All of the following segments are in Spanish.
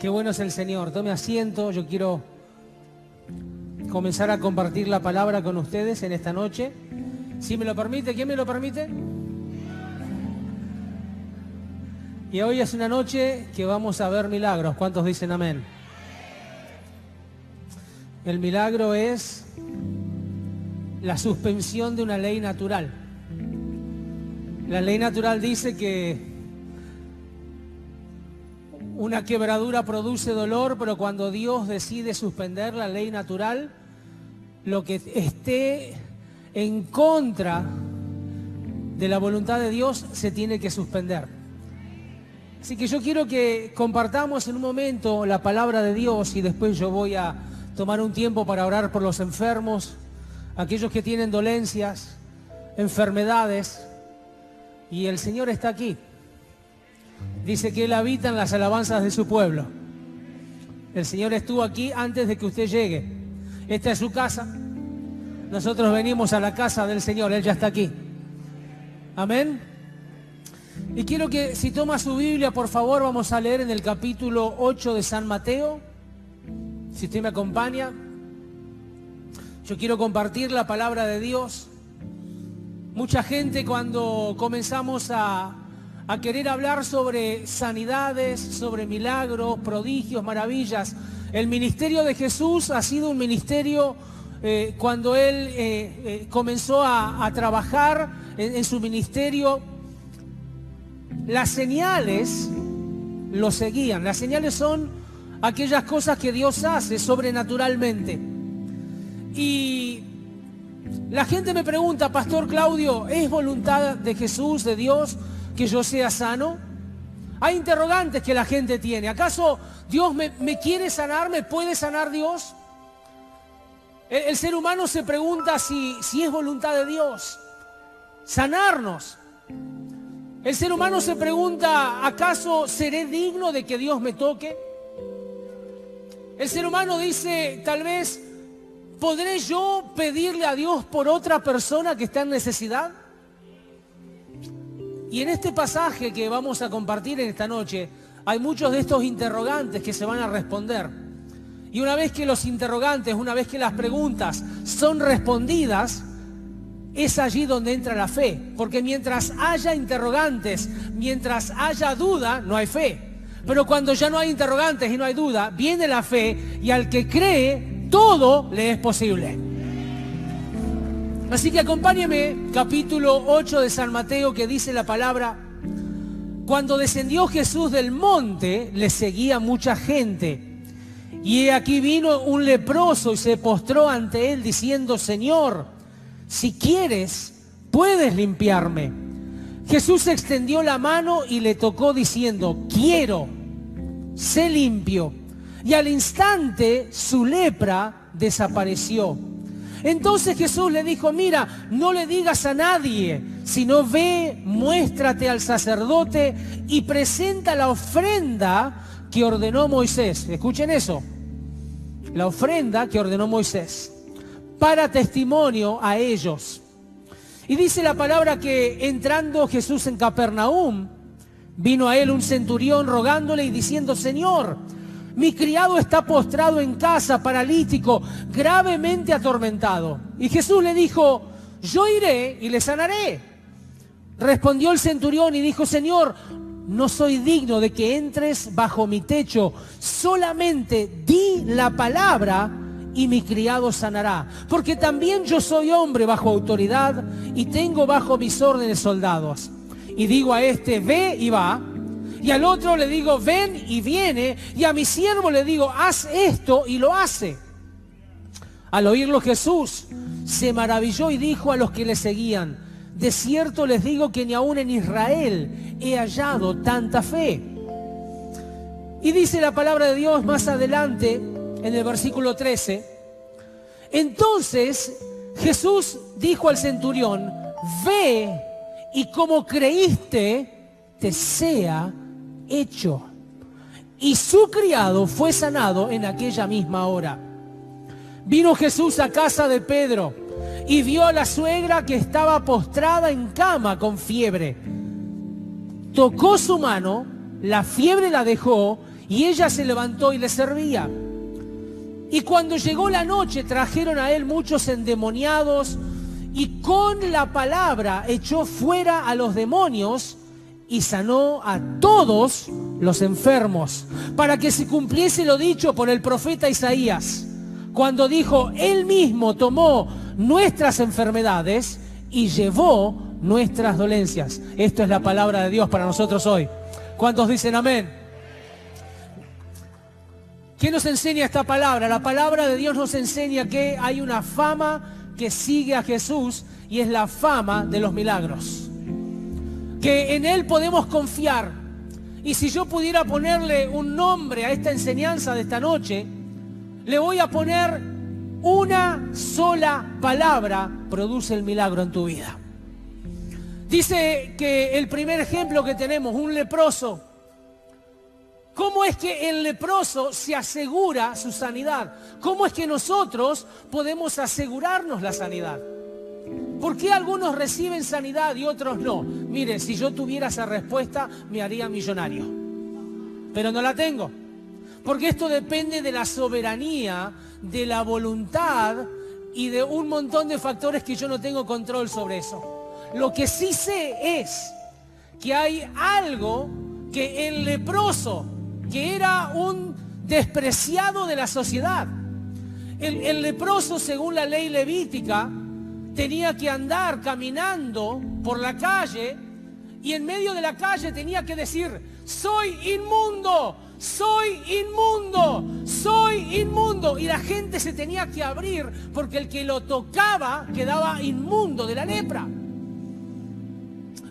Qué bueno es el Señor. Tome asiento, yo quiero comenzar a compartir la palabra con ustedes en esta noche. Si me lo permite, ¿quién me lo permite? Y hoy es una noche que vamos a ver milagros. ¿Cuántos dicen amén? El milagro es la suspensión de una ley natural. La ley natural dice que una quebradura produce dolor, pero cuando Dios decide suspender la ley natural, lo que esté en contra de la voluntad de Dios se tiene que suspender. Así que yo quiero que compartamos en un momento la palabra de Dios y después yo voy a tomar un tiempo para orar por los enfermos, aquellos que tienen dolencias, enfermedades, y el Señor está aquí. Dice que Él habita en las alabanzas de su pueblo. El Señor estuvo aquí antes de que usted llegue. Esta es su casa. Nosotros venimos a la casa del Señor. Él ya está aquí. Amén. Y quiero que, si toma su Biblia, por favor, vamos a leer en el capítulo 8 de San Mateo. Si usted me acompaña, yo quiero compartir la palabra de Dios. Mucha gente, cuando comenzamos a querer hablar sobre sanidades, sobre milagros, prodigios, maravillas, el ministerio de Jesús ha sido un ministerio, cuando Él comenzó a trabajar en su ministerio, las señales lo seguían. Las señales son aquellas cosas que Dios hace sobrenaturalmente. Y la gente me pregunta: Pastor Claudio, ¿es voluntad de Jesús, de Dios, que yo sea sano? Hay interrogantes que la gente tiene. ¿Acaso Dios me quiere sanar? ¿Me puede sanar Dios? El ser humano se pregunta si es voluntad de Dios sanarnos. El ser humano se pregunta: ¿acaso seré digno de que Dios me toque? El ser humano dice: tal vez, ¿podré yo pedirle a Dios por otra persona que está en necesidad? Y en este pasaje que vamos a compartir en esta noche, hay muchos de estos interrogantes que se van a responder. Y una vez que los interrogantes, una vez que las preguntas son respondidas, es allí donde entra la fe. Porque mientras haya interrogantes, mientras haya duda, no hay fe. Pero cuando ya no hay interrogantes y no hay duda, viene la fe, y al que cree, todo le es posible. Así que acompáñeme, capítulo 8 de San Mateo, que dice la palabra: cuando descendió Jesús del monte, le seguía mucha gente. Y he aquí vino un leproso y se postró ante él diciendo: Señor, si quieres, puedes limpiarme. Jesús extendió la mano y le tocó diciendo: quiero, sé limpio. Y al instante su lepra desapareció. Entonces Jesús le dijo: mira, no le digas a nadie, sino ve, muéstrate al sacerdote y presenta la ofrenda que ordenó Moisés. Escuchen eso. La ofrenda que ordenó Moisés, para testimonio a ellos. Y dice la palabra que entrando Jesús en Capernaum, vino a él un centurión rogándole y diciendo: Señor, mi criado está postrado en casa, paralítico, gravemente atormentado. Y Jesús le dijo: yo iré y le sanaré. Respondió el centurión y dijo: Señor, no soy digno de que entres bajo mi techo, solamente di la palabra y mi criado sanará. Porque también yo soy hombre bajo autoridad y tengo bajo mis órdenes soldados. Y digo a este: ve y va. Y al otro le digo: ven y viene. Y a mi siervo le digo: haz esto, y lo hace. Al oírlo Jesús se maravilló y dijo a los que le seguían: de cierto les digo que ni aún en Israel he hallado tanta fe. Y dice la palabra de Dios más adelante, en el versículo 13: entonces Jesús dijo al centurión: ve, y como creíste, te sea hecho. Y su criado fue sanado en aquella misma hora. Vino Jesús a casa de Pedro y vio a la suegra que estaba postrada en cama con fiebre. Tocó su mano, la fiebre la dejó y ella se levantó y le servía. Y cuando llegó la noche trajeron a él muchos endemoniados y con la palabra echó fuera a los demonios y sanó a todos los enfermos, para que se cumpliese lo dicho por el profeta Isaías, cuando dijo: Él mismo tomó nuestras enfermedades y llevó nuestras dolencias. Esto es la palabra de Dios para nosotros hoy. ¿Cuántos dicen amén? ¿Qué nos enseña esta palabra? La palabra de Dios nos enseña que hay una fama que sigue a Jesús y es la fama de los milagros. Que en Él podemos confiar. Y si yo pudiera ponerle un nombre a esta enseñanza de esta noche, le voy a poner una sola palabra: produce el milagro en tu vida. Dice que el primer ejemplo que tenemos, un leproso. ¿Cómo es que el leproso se asegura su sanidad? ¿Cómo es que nosotros podemos asegurarnos la sanidad? ¿Por qué algunos reciben sanidad y otros no? Mire, si yo tuviera esa respuesta, me haría millonario. Pero no la tengo. Porque esto depende de la soberanía, de la voluntad y de un montón de factores que yo no tengo control sobre eso. Lo que sí sé es que hay algo que el leproso, que era un despreciado de la sociedad. El leproso, según la ley levítica, tenía que andar caminando por la calle y en medio de la calle tenía que decir: soy inmundo, soy inmundo, soy inmundo. Y la gente se tenía que abrir porque el que lo tocaba quedaba inmundo de la lepra.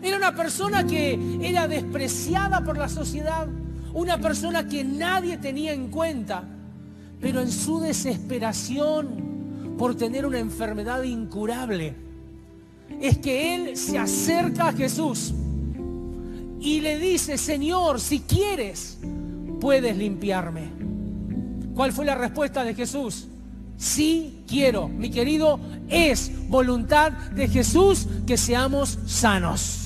Era una persona que era despreciada por la sociedad, una persona que nadie tenía en cuenta, pero en su desesperación por tener una enfermedad incurable, es que él se acerca a Jesús y le dice: Señor, si quieres, puedes limpiarme. ¿Cuál fue la respuesta de Jesús? Sí quiero. Mi querido, es voluntad de Jesús que seamos sanos.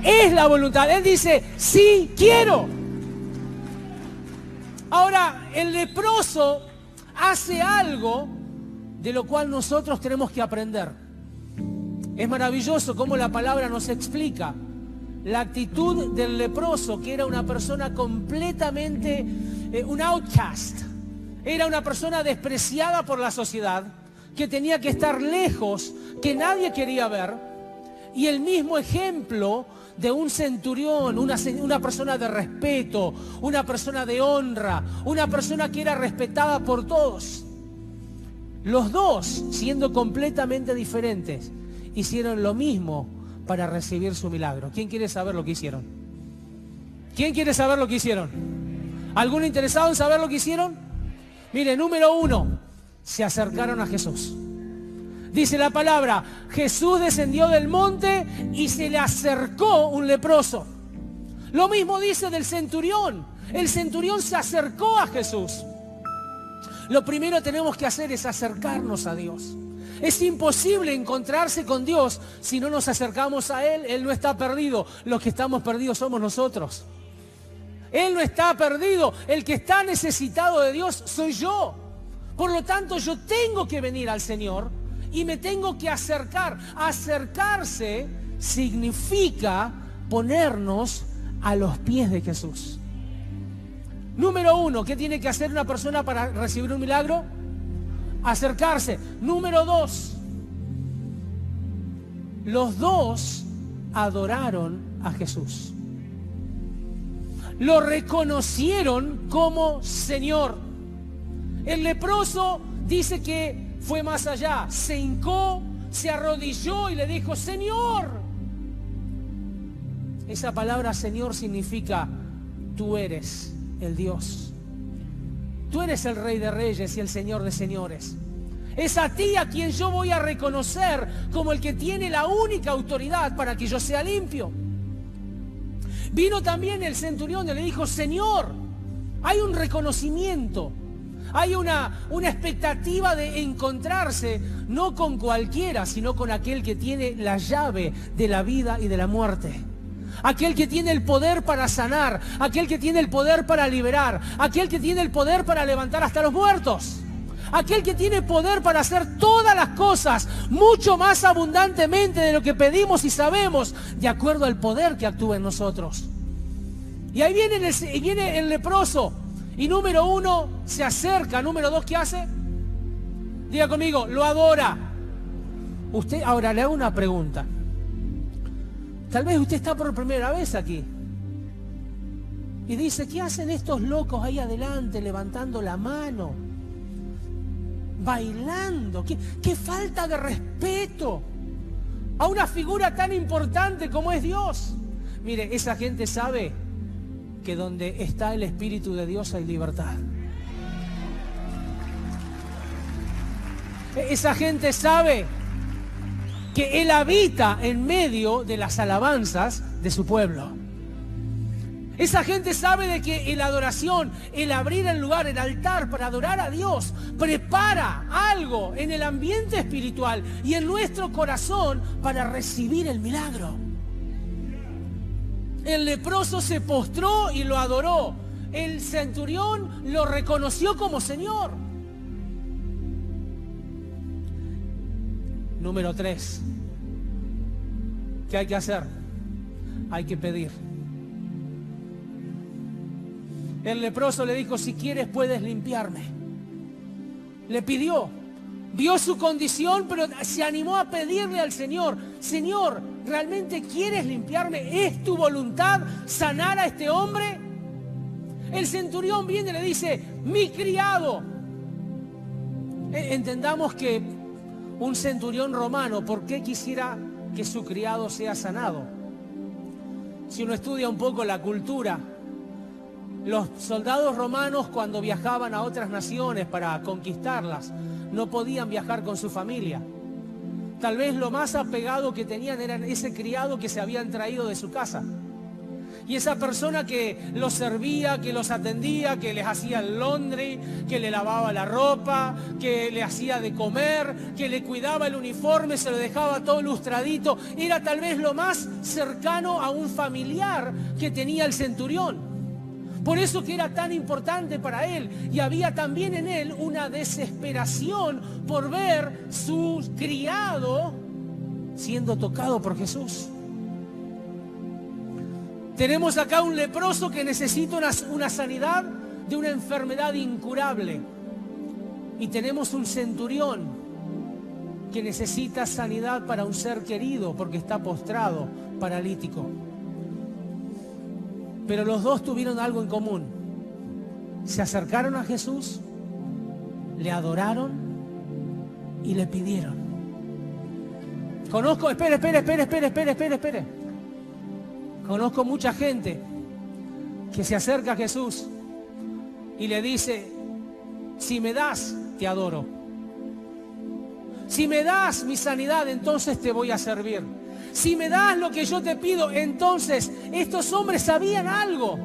Es la voluntad. Él dice: sí quiero. Ahora, el leproso hace algo de lo cual nosotros tenemos que aprender. Es maravilloso cómo la palabra nos explica la actitud del leproso, que era una persona completamente, un outcast. Era una persona despreciada por la sociedad, que tenía que estar lejos, que nadie quería ver. Y el mismo ejemplo de un centurión, una persona de respeto, una persona de honra, una persona que era respetada por todos. Los dos, siendo completamente diferentes, hicieron lo mismo para recibir su milagro. ¿Quién quiere saber lo que hicieron? ¿Quién quiere saber lo que hicieron? ¿Alguno interesado en saber lo que hicieron? Mire, número 1, se acercaron a Jesús. Dice la palabra: Jesús descendió del monte y se le acercó un leproso. Lo mismo dice del centurión. El centurión se acercó a Jesús. Lo primero que tenemos que hacer es acercarnos a Dios. Es imposible encontrarse con Dios si no nos acercamos a Él. Él no está perdido. Los que estamos perdidos somos nosotros. Él no está perdido. El que está necesitado de Dios soy yo. Por lo tanto, yo tengo que venir al Señor y me tengo que acercar. Acercarse significa ponernos a los pies de Jesús. Número 1, ¿qué tiene que hacer una persona para recibir un milagro? Acercarse. Número 2, los dos adoraron a Jesús. Lo reconocieron como Señor. El leproso dice que fue más allá. Se hincó, se arrodilló y le dijo: Señor. Esa palabra Señor significa: tú eres el Dios. Tú eres el Rey de Reyes y el Señor de Señores. Es a ti a quien yo voy a reconocer como el que tiene la única autoridad para que yo sea limpio. Vino también el centurión y le dijo: Señor. Hay un reconocimiento, hay una expectativa de encontrarse no con cualquiera, sino con aquel que tiene la llave de la vida y de la muerte. aquel que tiene el poder para sanar, aquel que tiene el poder para liberar, aquel que tiene el poder para levantar hasta los muertos, aquel que tiene poder para hacer todas las cosas mucho más abundantemente de lo que pedimos y sabemos, de acuerdo al poder que actúa en nosotros. Y ahí viene el leproso, y número 1, se acerca. Número 2, ¿qué hace? Diga conmigo, lo adora. Usted, ahora le hago una pregunta. Tal vez usted está por primera vez aquí y dice, ¿qué hacen estos locos ahí adelante levantando la mano, bailando? ¿Qué falta de respeto a una figura tan importante como es Dios? Mire, esa gente sabe que donde está el Espíritu de Dios hay libertad. Esa gente sabe que Él habita en medio de las alabanzas de su pueblo. Esa gente sabe de que la adoración, el abrir el lugar, el altar para adorar a Dios, prepara algo en el ambiente espiritual y en nuestro corazón para recibir el milagro. El leproso se postró y lo adoró. El centurión lo reconoció como Señor. Número 3. ¿Qué hay que hacer? Hay que pedir. El leproso le dijo, si quieres puedes limpiarme. Le pidió, vio su condición, pero se animó a pedirle al Señor, Señor, ¿realmente quieres limpiarme? ¿Es tu voluntad sanar a este hombre? El centurión viene y le dice, mi criado. Entendamos que un centurión romano, ¿por qué quisiera que su criado sea sanado? Si uno estudia un poco la cultura, los soldados romanos cuando viajaban a otras naciones para conquistarlas, no podían viajar con su familia. Tal vez lo más apegado que tenían era ese criado que se habían traído de su casa. Y esa persona que los servía, que los atendía, que les hacía el laundry, que le lavaba la ropa, que le hacía de comer, que le cuidaba el uniforme, se lo dejaba todo lustradito, era tal vez lo más cercano a un familiar que tenía el centurión. Por eso que era tan importante para él. Y había también en él una desesperación por ver su criado siendo tocado por Jesús. Tenemos acá un leproso que necesita una sanidad de una enfermedad incurable. Y tenemos un centurión que necesita sanidad para un ser querido porque está postrado, paralítico. Pero los dos tuvieron algo en común. Se acercaron a Jesús, le adoraron y le pidieron. Espere. Conozco mucha gente que se acerca a Jesús y le dice, si me das, te adoro. Si me das mi sanidad, entonces te voy a servir. Si me das lo que yo te pido, entonces estos hombres sabían algo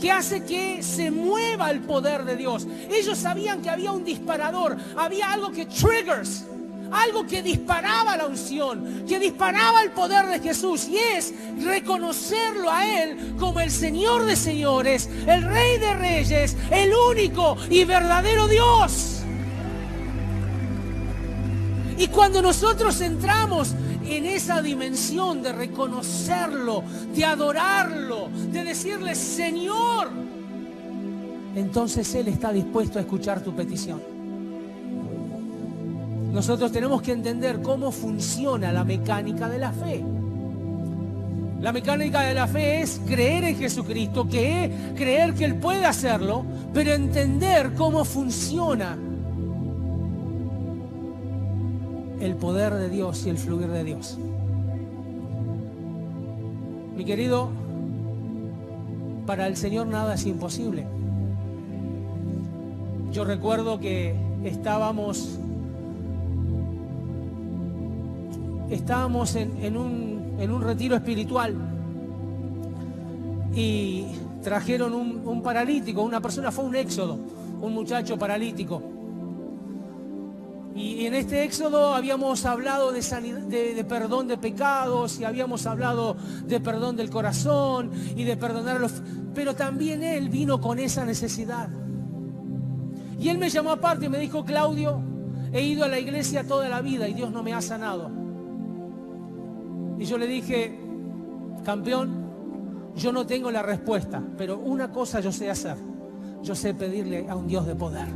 que hace que se mueva el poder de Dios. Ellos sabían que había un disparador, había algo que triggers, algo que disparaba la unción, que disparaba el poder de Jesús, y es reconocerlo a Él como el Señor de señores, el Rey de reyes, el único y verdadero Dios. Y cuando nosotros entramos en esa dimensión de reconocerlo, de adorarlo, de decirle Señor, entonces Él está dispuesto a escuchar tu petición. Nosotros tenemos que entender cómo funciona la mecánica de la fe. La mecánica de la fe es creer en Jesucristo, creer que Él puede hacerlo, pero entender cómo funciona el poder de Dios y el fluir de Dios. Mi querido, para el Señor nada es imposible. Yo recuerdo que estábamos en un retiro espiritual y trajeron un paralítico, una persona, fue un éxodo, un muchacho paralítico. Y en este éxodo habíamos hablado de perdón de pecados, y habíamos hablado de perdón del corazón y de perdonar a los... Pero también él vino con esa necesidad. Y él me llamó aparte y me dijo: Claudio, he ido a la iglesia toda la vida y Dios no me ha sanado. Y yo le dije: campeón, yo no tengo la respuesta, pero una cosa yo sé hacer. Yo sé pedirle a un Dios de poder.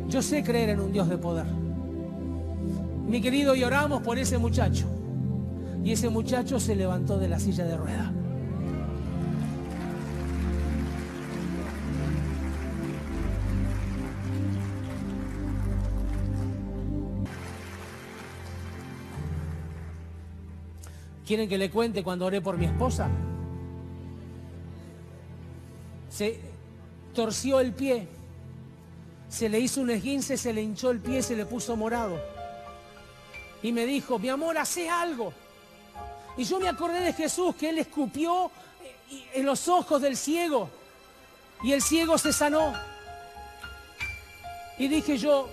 Yo sé creer en un Dios de poder. Mi querido, y oramos por ese muchacho. Y ese muchacho se levantó de la silla de ruedas. ¿Quieren que le cuente cuando oré por mi esposa? Se torció el pie. Se le hizo un esguince, se le hinchó el pie, se le puso morado. Y me dijo: mi amor, hacé algo. Y yo me acordé de Jesús, que Él escupió en los ojos del ciego. Y el ciego se sanó. Y dije yo: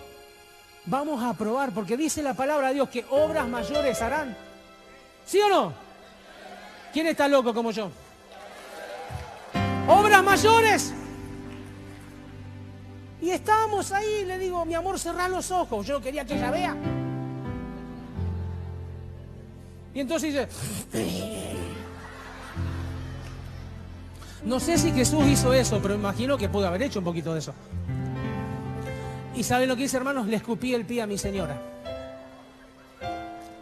vamos a probar, porque dice la palabra de Dios que obras mayores harán. ¿Sí o no? ¿Quién está loco como yo? Obras mayores. Y estábamos ahí, le digo: mi amor, cerrá los ojos. Yo quería que ella vea. Y entonces dice... No sé si Jesús hizo eso, pero imagino que pudo haber hecho un poquito de eso. ¿Y saben lo que hice, hermanos? Le escupí el pie a mi señora.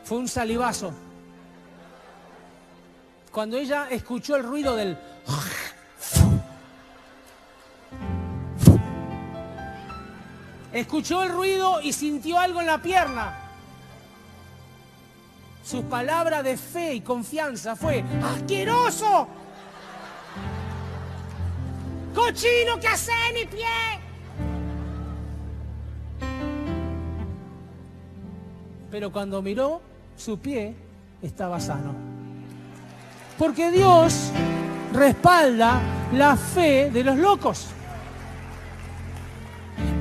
Fue un salivazo. Cuando ella escuchó el ruido del... Escuchó el ruido y sintió algo en la pierna. Su palabra de fe y confianza fue: ¡asqueroso! ¡Cochino, qué hace mi pie! Pero cuando miró, su pie estaba sano. Porque Dios respalda la fe de los locos.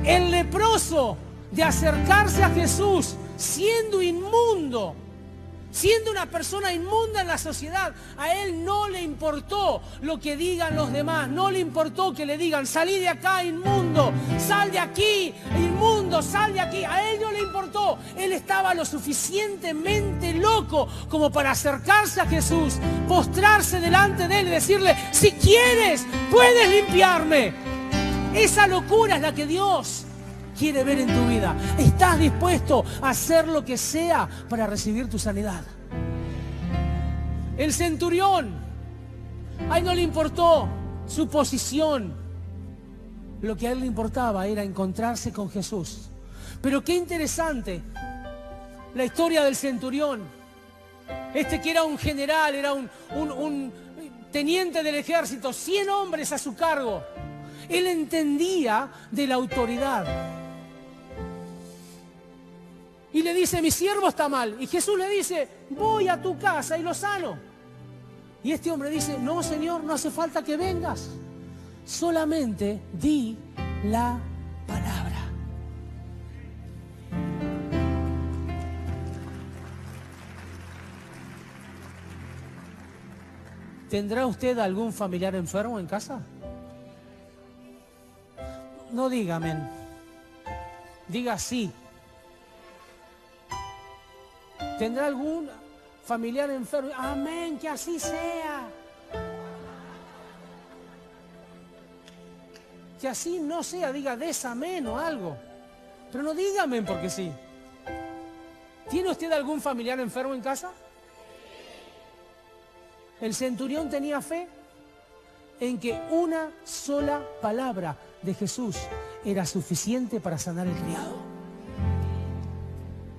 El leproso, de acercarse a Jesús siendo inmundo, siendo una persona inmunda en la sociedad, a él no le importó lo que digan los demás, no le importó que le digan: salí de acá, inmundo, sal de aquí, inmundo, sal de aquí. A él no le importó. Él estaba lo suficientemente loco como para acercarse a Jesús, postrarse delante de él y decirle: si quieres, puedes limpiarme. Esa locura es la que Dios quiere ver en tu vida. ¿Estás dispuesto a hacer lo que sea para recibir tu sanidad? El centurión, a él no le importó su posición. Lo que a él le importaba era encontrarse con Jesús. Pero qué interesante la historia del centurión. Este que era un general, era un teniente del ejército, 100 hombres a su cargo. Él entendía de la autoridad. Y le dice: mi siervo está mal. Y Jesús le dice: voy a tu casa y lo sano. Y este hombre dice: no, Señor, no hace falta que vengas. Solamente di la palabra. ¿Tendrá usted algún familiar enfermo en casa? No diga amén. Diga sí. ¿Tendrá algún familiar enfermo? Amén, que así sea. Que así no sea, diga desamén o algo. Pero no diga amén porque sí. ¿Tiene usted algún familiar enfermo en casa? El centurión tenía fe en que una sola palabra de Jesús era suficiente para sanar el criado.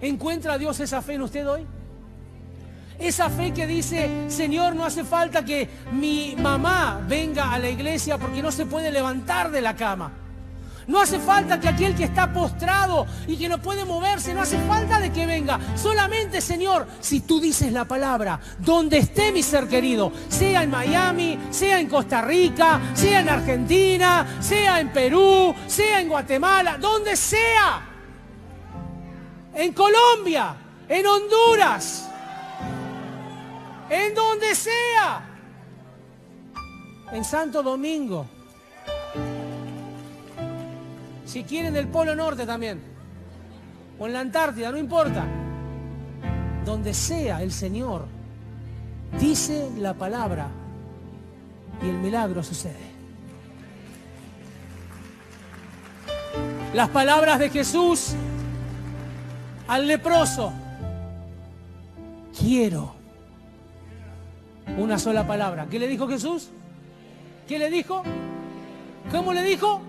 ¿Encuentra Dios esa fe en usted hoy? Esa fe que dice: Señor, no hace falta que mi mamá venga a la iglesia porque no se puede levantar de la cama. No hace falta que aquel que está postrado y que no puede moverse, no hace falta de que venga. Solamente, Señor, si tú dices la palabra, donde esté mi ser querido, sea en Miami, sea en Costa Rica, sea en Argentina, sea en Perú, sea en Guatemala, donde sea. en Colombia, en Honduras, en donde sea, en Santo Domingo, si quieren del Polo Norte también, o en la Antártida, no importa, donde sea el Señor dice la palabra y el milagro sucede. Las palabras de Jesús al leproso: quiero. Una sola palabra. ¿Qué le dijo Jesús? ¿Qué le dijo? ¿Cómo le dijo?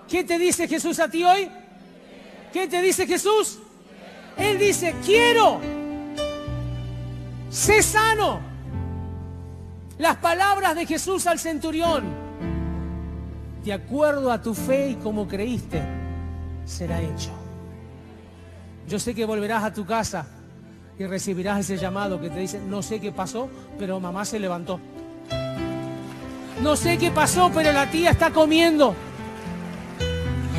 ¿Qué te dice Jesús a ti hoy? ¿Qué te dice Jesús? Él dice: quiero. Sé sano. Las palabras de Jesús al centurión: de acuerdo a tu fe y como creíste, será hecho. Yo sé que volverás a tu casa y recibirás ese llamado que te dice: no sé qué pasó, pero mamá se levantó. No sé qué pasó, pero la tía está comiendo.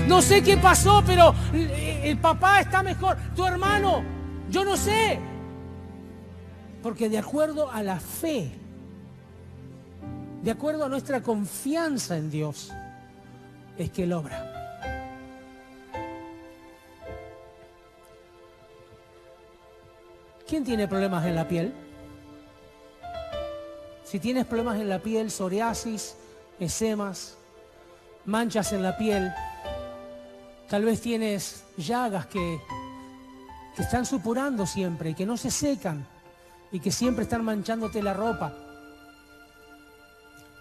No sé qué pasó, pero el papá está mejor. Tu hermano, yo no sé. Porque de acuerdo a la fe, de acuerdo a nuestra confianza en Dios, es que Él obra. ¿Quién tiene problemas en la piel? Si tienes problemas en la piel, psoriasis, eczemas, manchas en la piel, tal vez tienes llagas que están supurando siempre y que no se secan y que siempre están manchándote la ropa.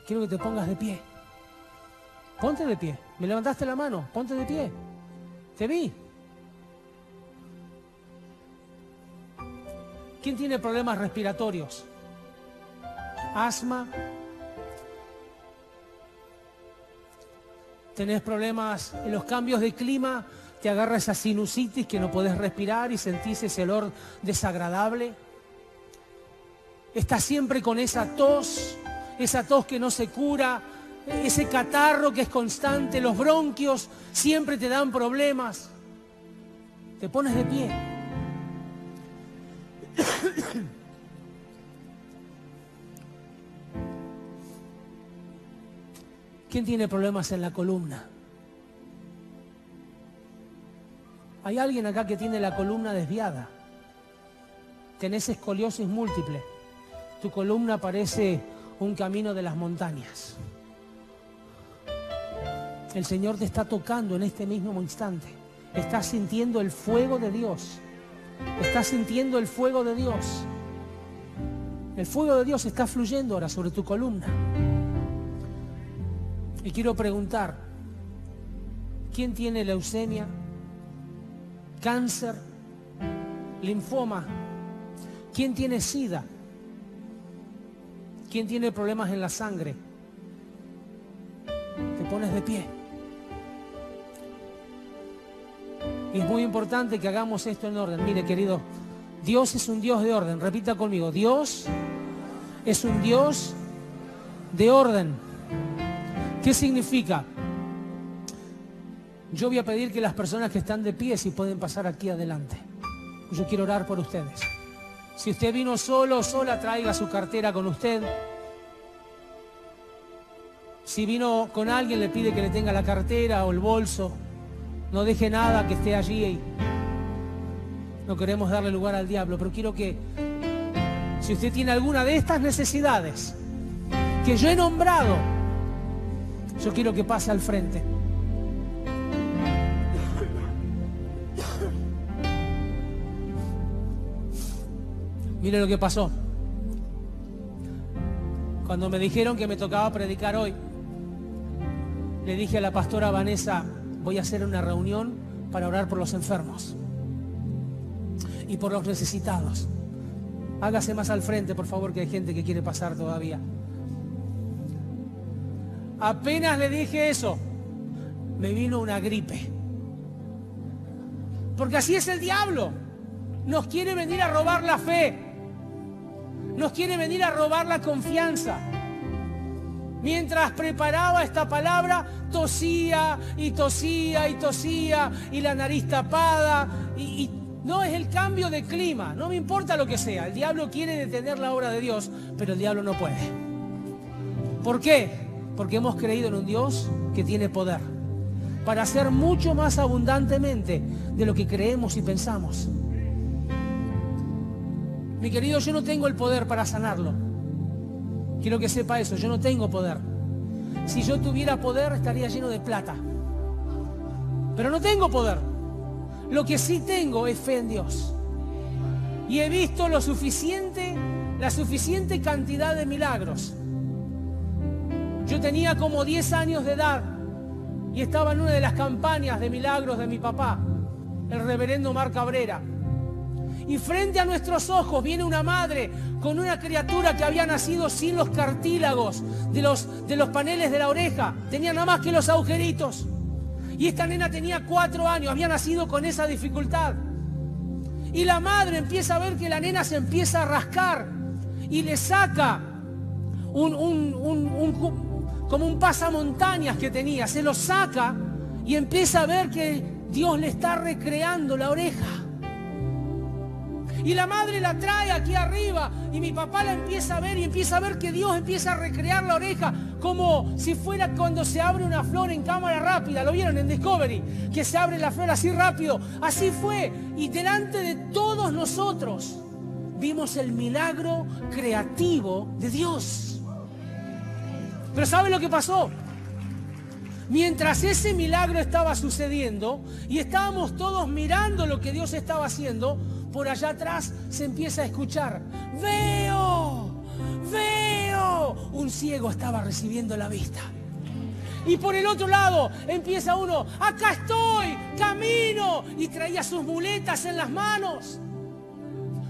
Quiero que te pongas de pie. Ponte de pie. Me levantaste la mano. Ponte de pie. Te vi. ¿Quién tiene problemas respiratorios? Asma. ¿Tenés problemas en los cambios de clima? ¿Te agarra esa sinusitis que no podés respirar y sentís ese olor desagradable? ¿Estás siempre con esa tos que no se cura, ese catarro que es constante, los bronquios siempre te dan problemas? Te pones de pie. ¿Quién tiene problemas en la columna? ¿Hay alguien acá que tiene la columna desviada? Tenés escoliosis múltiple. Tu columna parece un camino de las montañas. El Señor te está tocando en este mismo instante. Estás sintiendo el fuego de Dios. Estás sintiendo el fuego de Dios. El fuego de Dios está fluyendo ahora sobre tu columna. Y quiero preguntar: ¿quién tiene leucemia, cáncer, linfoma? ¿Quién tiene SIDA? ¿Quién tiene problemas en la sangre? Te pones de pie. Y es muy importante que hagamos esto en orden. Mire, querido, Dios es un Dios de orden. Repita conmigo: Dios es un Dios de orden. ¿Qué significa? Yo voy a pedir que las personas que están de pie, si pueden pasar aquí adelante. Yo quiero orar por ustedes. Si usted vino solo o sola, traiga su cartera con usted. Si vino con alguien, le pide que le tenga la cartera o el bolso. No deje nada que esté allí. No queremos darle lugar al diablo, pero quiero que, si usted tiene alguna de estas necesidades que yo he nombrado, yo quiero que pase al frente. Mire lo que pasó. Cuando me dijeron que me tocaba predicar hoy, le dije a la pastora Vanessa: voy a hacer una reunión para orar por los enfermos y por los necesitados. Hágase más al frente, por favor, que hay gente que quiere pasar todavía. Apenas le dije eso, me vino una gripe. Porque así es el diablo. Nos quiere venir a robar la fe. Nos quiere venir a robar la confianza. Mientras preparaba esta palabra, tosía y tosía y tosía, y la nariz tapada, y no es el cambio de clima, no me importa lo que sea. El diablo quiere detener la obra de Dios, pero el diablo no puede. ¿Por qué? Porque hemos creído en un Dios que tiene poder para hacer mucho más abundantemente de lo que creemos y pensamos. Mi querido, yo no tengo el poder para sanarlo. Quiero que sepa eso, yo no tengo poder. Si yo tuviera poder, estaría lleno de plata. Pero no tengo poder. Lo que sí tengo es fe en Dios. Y he visto la suficiente cantidad de milagros. Yo tenía como 10 años de edad y estaba en una de las campañas de milagros de mi papá, el reverendo Omar Cabrera. Y frente a nuestros ojos viene una madre con una criatura que había nacido sin los cartílagos de los paneles de la oreja. Tenía nada más que los agujeritos. Y esta nena tenía 4 años, había nacido con esa dificultad. Y la madre empieza a ver que la nena se empieza a rascar y le saca como un pasamontañas que tenía, se lo saca y empieza a ver que Dios le está recreando la oreja. Y la madre la trae aquí arriba y mi papá la empieza a ver y empieza a ver que Dios empieza a recrear la oreja como si fuera cuando se abre una flor en cámara rápida. ¿Lo vieron en Discovery? Que se abre la flor así rápido. Así fue. Y delante de todos nosotros vimos el milagro creativo de Dios. Pero ¿sabe lo que pasó? Mientras ese milagro estaba sucediendo y estábamos todos mirando lo que Dios estaba haciendo, por allá atrás se empieza a escuchar: ¡Veo! ¡Veo! Un ciego estaba recibiendo la vista. Y por el otro lado empieza uno: ¡acá estoy! ¡Camino! Y traía sus muletas en las manos.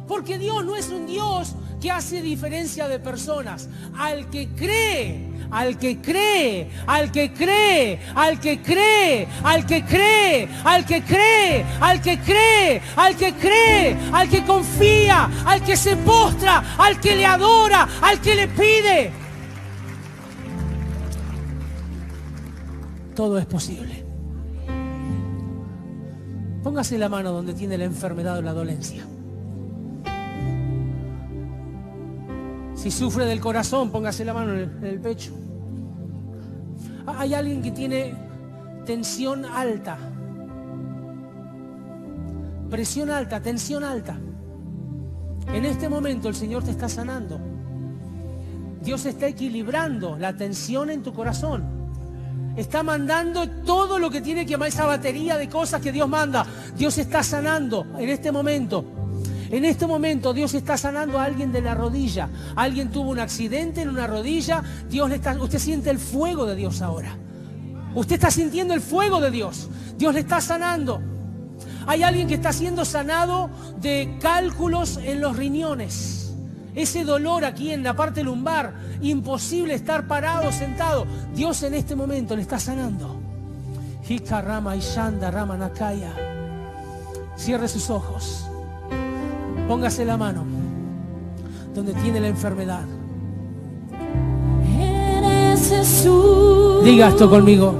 Porque Dios no es un Dios que hace diferencia de personas. Al que cree, al que cree, al que cree, al que cree, al que cree, al que cree, al que cree, al que cree, al que confía, al que se postra, al que le adora, al que le pide. Todo es posible. Póngase la mano donde tiene la enfermedad o la dolencia. Si sufre del corazón, póngase la mano en el pecho. Hay alguien que tiene tensión alta, presión alta, tensión alta. En este momento el Señor te está sanando. Dios está equilibrando la tensión en tu corazón. Está mandando todo lo que tiene que llamar esa batería de cosas que Dios manda. Dios está sanando en este momento. En este momento Dios está sanando a alguien de la rodilla. Alguien tuvo un accidente en una rodilla. Usted siente el fuego de Dios ahora. Usted está sintiendo el fuego de Dios. Dios le está sanando. Hay alguien que está siendo sanado de cálculos en los riñones. Ese dolor aquí en la parte lumbar. Imposible estar parado, sentado. Dios en este momento le está sanando. Hika Rama Ishanda Rama Nakaya. Cierre sus ojos. Póngase la mano donde tiene la enfermedad. Eres Jesús, diga esto conmigo: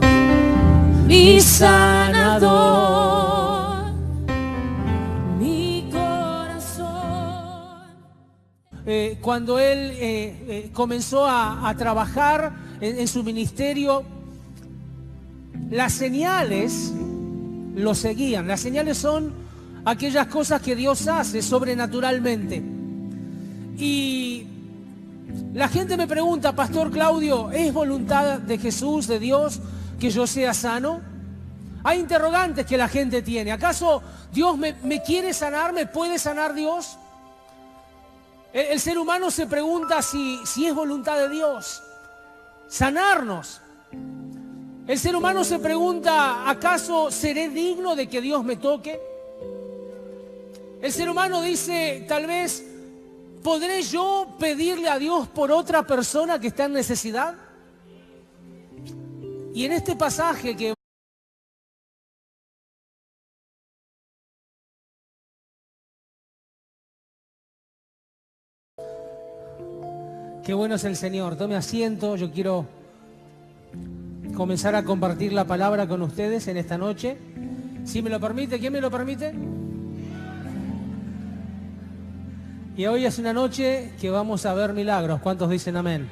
mi sanador, mi corazón. Cuando él comenzó a trabajar en su ministerio, las señales lo seguían. Las señales son aquellas cosas que Dios hace sobrenaturalmente. Y la gente me pregunta: Pastor Claudio, ¿es voluntad de Jesús, de Dios, que yo sea sano? Hay interrogantes que la gente tiene. ¿Acaso Dios me quiere sanar? ¿Me puede sanar Dios? El ser humano se pregunta si es voluntad de Dios sanarnos. El ser humano se pregunta: ¿acaso seré digno de que Dios me toque? El ser humano dice: tal vez, ¿podré yo pedirle a Dios por otra persona que está en necesidad? Y en este pasaje que qué bueno es el Señor. Tome asiento, yo quiero comenzar a compartir la palabra con ustedes en esta noche. Si me lo permite, ¿quién me lo permite? Y hoy es una noche que vamos a ver milagros. ¿Cuántos dicen amén?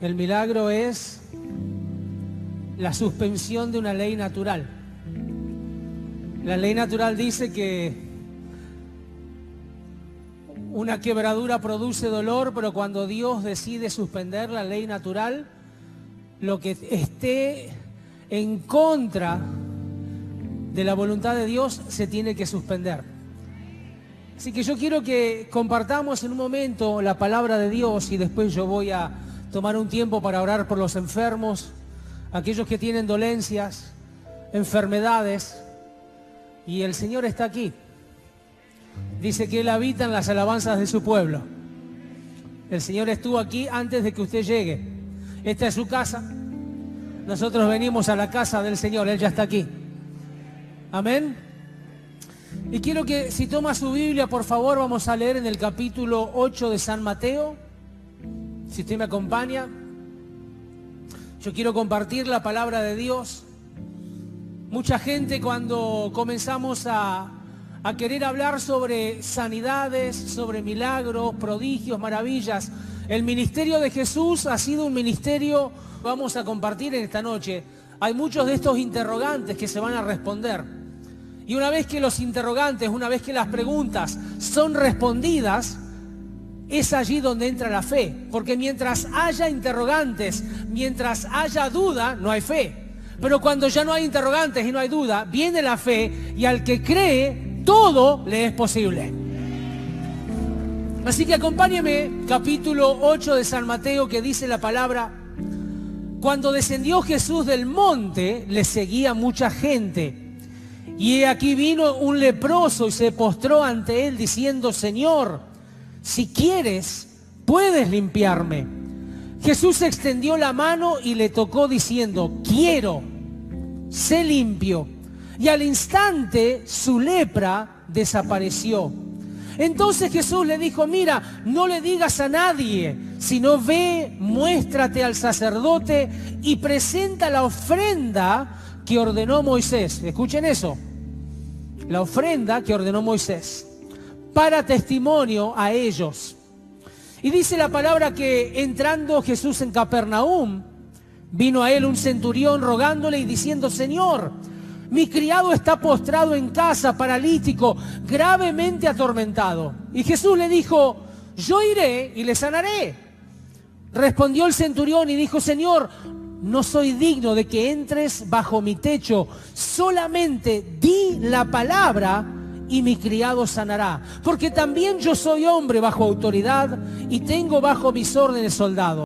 El milagro es la suspensión de una ley natural. La ley natural dice que una quebradura produce dolor, pero cuando Dios decide suspender la ley natural, lo que esté en contra de la voluntad de Dios se tiene que suspender. Así que yo quiero que compartamos en un momento la palabra de Dios y después yo voy a tomar un tiempo para orar por los enfermos, aquellos que tienen dolencias, enfermedades, y el Señor está aquí. Dice que Él habita en las alabanzas de su pueblo. El Señor estuvo aquí antes de que usted llegue. Esta es su casa. Nosotros venimos a la casa del Señor, Él ya está aquí. Amén. Y quiero que, si toma su Biblia, por favor, vamos a leer en el capítulo 8 de San Mateo. Si usted me acompaña, yo quiero compartir la palabra de Dios. Mucha gente, cuando comenzamos a querer hablar sobre sanidades, sobre milagros, prodigios, maravillas, el ministerio de Jesús ha sido un ministerio, vamos a compartir en esta noche. Hay muchos de estos interrogantes que se van a responder. Y una vez que los interrogantes, una vez que las preguntas son respondidas, es allí donde entra la fe. Porque mientras haya interrogantes, mientras haya duda, no hay fe. Pero cuando ya no hay interrogantes y no hay duda, viene la fe, y al que cree, todo le es posible. Así que acompáñeme, capítulo 8 de San Mateo, que dice la palabra: cuando descendió Jesús del monte, le seguía mucha gente. Y aquí vino un leproso y se postró ante él diciendo: Señor, si quieres, puedes limpiarme. Jesús extendió la mano y le tocó diciendo: quiero, sé limpio. Y al instante su lepra desapareció. Entonces Jesús le dijo: mira, no le digas a nadie, sino ve, muéstrate al sacerdote y presenta la ofrenda que ordenó Moisés. Escuchen eso. La ofrenda que ordenó Moisés, para testimonio a ellos. Y dice la palabra que entrando Jesús en Capernaum, vino a él un centurión rogándole y diciendo: Señor, mi criado está postrado en casa, paralítico, gravemente atormentado. Y Jesús le dijo: yo iré y le sanaré. Respondió el centurión y dijo: Señor, no soy digno de que entres bajo mi techo, solamente di la palabra y mi criado sanará. Porque también yo soy hombre bajo autoridad y tengo bajo mis órdenes soldados.